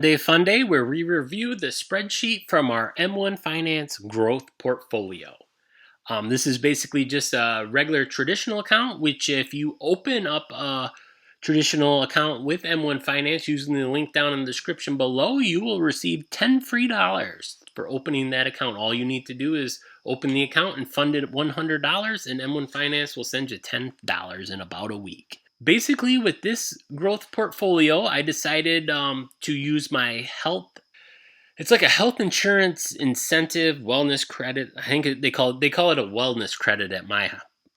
Day Fun Day, where we review the spreadsheet from our M1 Finance growth portfolio. This is basically just a regular traditional account, which if you open up a traditional account with M1 Finance using the link down in the description below, you will receive $10 free for opening that account. All you need to do is open the account and fund it $100, and M1 Finance will send you $10 in about a week. Basically, with this growth portfolio, I decided to use my health. It's like a health insurance incentive wellness credit. I think they call it a wellness credit at my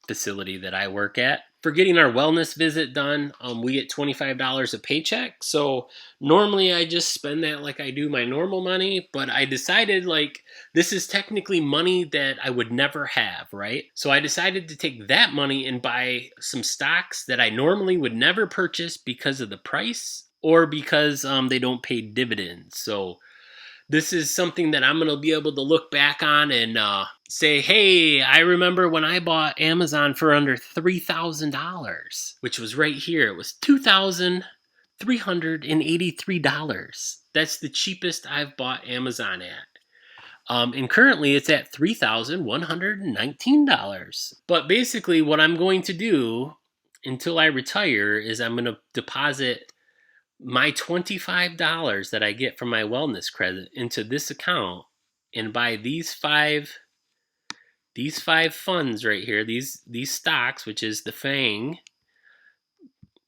facility that I work at. For getting our wellness visit done, we get $25 a paycheck. So normally I just spend that like I do my normal money, but I decided like this is technically money that I would never have, right? So I decided to take that money and buy some stocks that I normally would never purchase because of the price or because they don't pay dividends. So this is something that I'm going to be able to look back on and say, hey, I remember when I bought Amazon for under $3,000, which was right here. It was $2,383. That's the cheapest I've bought Amazon at. And currently it's at $3,119. But basically what I'm going to do until I retire is I'm going to deposit my $25 that I get from my wellness credit into this account and buy these five funds right here, these stocks, which is the FANG,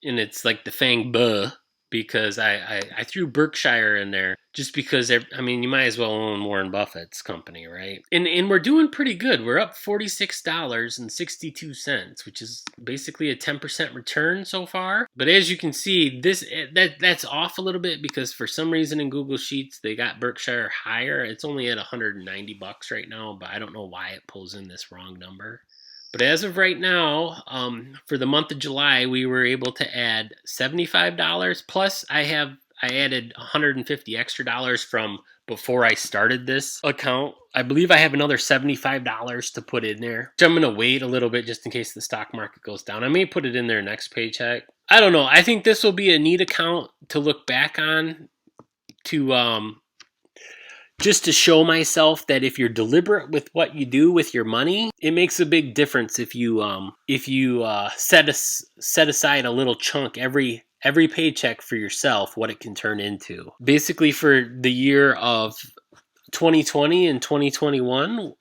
and it's like the FANG buh, because I threw Berkshire in there just because, I mean, you might as well own Warren Buffett's company, right? And we're doing pretty good. We're up $46.62, which is basically a 10% return so far. But as you can see, that's off a little bit because for some reason in Google Sheets they got Berkshire higher. It's only at $190 right now, but I don't know why it pulls in this wrong number. But as of right now, for the month of July, we were able to add $75. Plus, I added $150 extra dollars from before I started this account. I believe I have another $75 to put in there. So I'm going to wait a little bit just in case the stock market goes down. I may put it in there next paycheck. I don't know. I think this will be a neat account to look back on to just to show myself that if you're deliberate with what you do with your money, it makes a big difference if you set aside a little chunk every paycheck for yourself, what it can turn into. Basically, for the year of 2020 and 2021,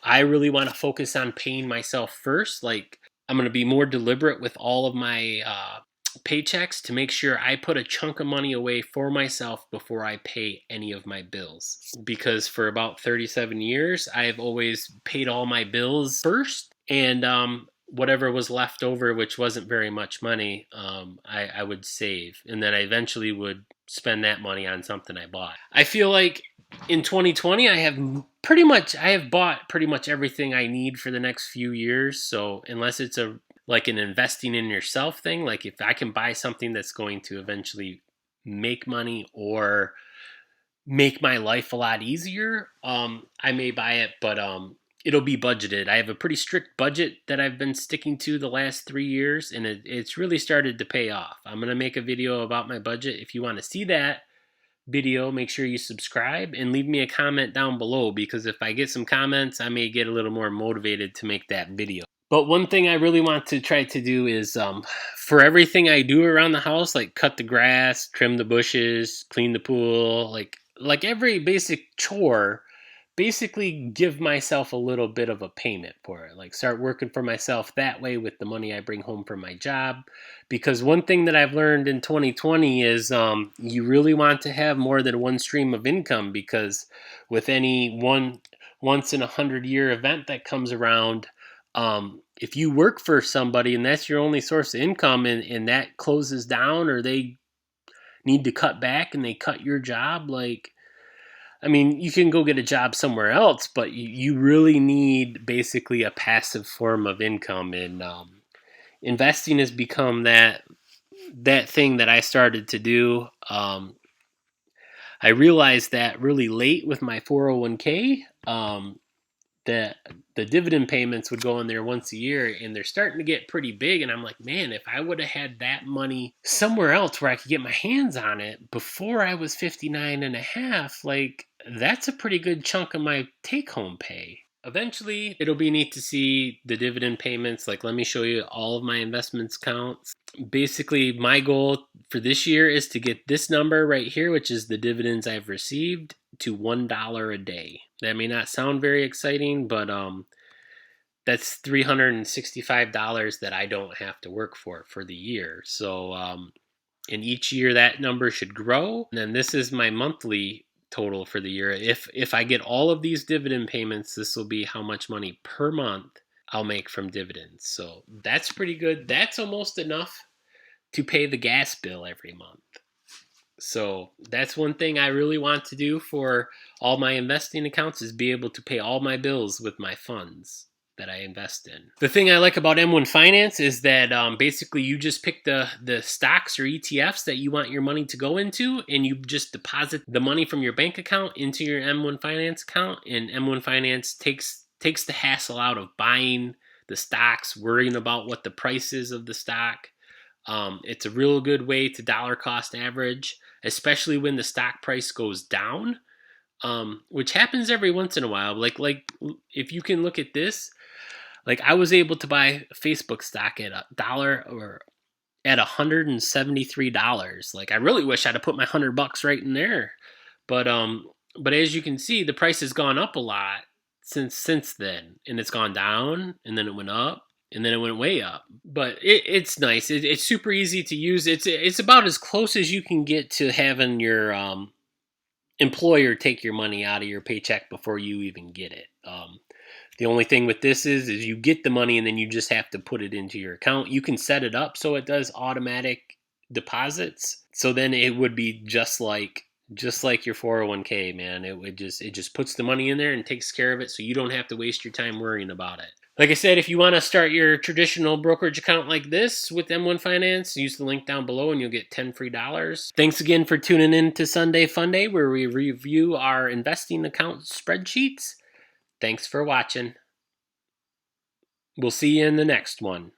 I really want to focus on paying myself first. Like, I'm going to be more deliberate with all of my paychecks to make sure I put a chunk of money away for myself before I pay any of my bills. Because for about 37 years, I've always paid all my bills first, and whatever was left over, which wasn't very much money, I would save, and then I eventually would spend that money on something I bought. I feel like in 2020, I have bought pretty much everything I need for the next few years. So unless it's like an investing in yourself thing, like if I can buy something that's going to eventually make money or make my life a lot easier, I may buy it, but it'll be budgeted. I have a pretty strict budget that I've been sticking to the last 3 years, and it's really started to pay off. I'm going to make a video about my budget. If you want to see that video, make sure you subscribe and leave me a comment down below, because if I get some comments, I may get a little more motivated to make that video. But one thing I really want to try to do is for everything I do around the house, like cut the grass, trim the bushes, clean the pool, like every basic chore, basically give myself a little bit of a payment for it. Like start working for myself that way with the money I bring home from my job. Because one thing that I've learned in 2020 is you really want to have more than one stream of income, because with any once in 100-year event that comes around, if you work for somebody and that's your only source of income, and that closes down or they need to cut back and they cut your job, like, I mean, you can go get a job somewhere else, but you really need basically a passive form of income. And investing has become that thing that I started to do. I realized that really late with my 401k, that the dividend payments would go in there once a year, and they're starting to get pretty big. And I'm like, man, if I would have had that money somewhere else where I could get my hands on it before I was 59 and a half, like that's a pretty good chunk of my take-home pay. Eventually, it'll be neat to see the dividend payments. Like, let me show you all of my investments counts. Basically, my goal for this year is to get this number right here, which is the dividends I've received, to $1 a day. That may not sound very exciting, but that's $365 that I don't have to work for the year. So, and each year that number should grow. And then this is my monthly total for the year. If I get all of these dividend payments, this will be how much money per month I'll make from dividends. So that's pretty good. That's almost enough to pay the gas bill every month. So that's one thing I really want to do for all my investing accounts, is be able to pay all my bills with my funds that I invest in. The thing I like about M1 Finance is that basically you just pick the stocks or ETFs that you want your money to go into, and you just deposit the money from your bank account into your M1 Finance account, and M1 Finance takes the hassle out of buying the stocks, worrying about what the price is of the stock. It's a real good way to dollar cost average, especially when the stock price goes down, which happens every once in a while. Like if you can look at this, like I was able to buy Facebook stock at $1 or at $173. Like I really wish I'd have put my $100 right in there, but as you can see, the price has gone up a lot since then, and it's gone down, and then it went up, and then it went way up. But it's nice. It's super easy to use. It's about as close as you can get to having your employer take your money out of your paycheck before you even get it. The only thing with this is you get the money and then you just have to put it into your account. You can set it up so it does automatic deposits. So then it would be just like your 401k, man. It just puts the money in there and takes care of it, so you don't have to waste your time worrying about it. Like I said, if you want to start your traditional brokerage account like this with M1 Finance, use the link down below and you'll get 10 free dollars. Thanks again for tuning in to Sunday Fun Day, where we review our investing account spreadsheets. Thanks for watching. We'll see you in the next one.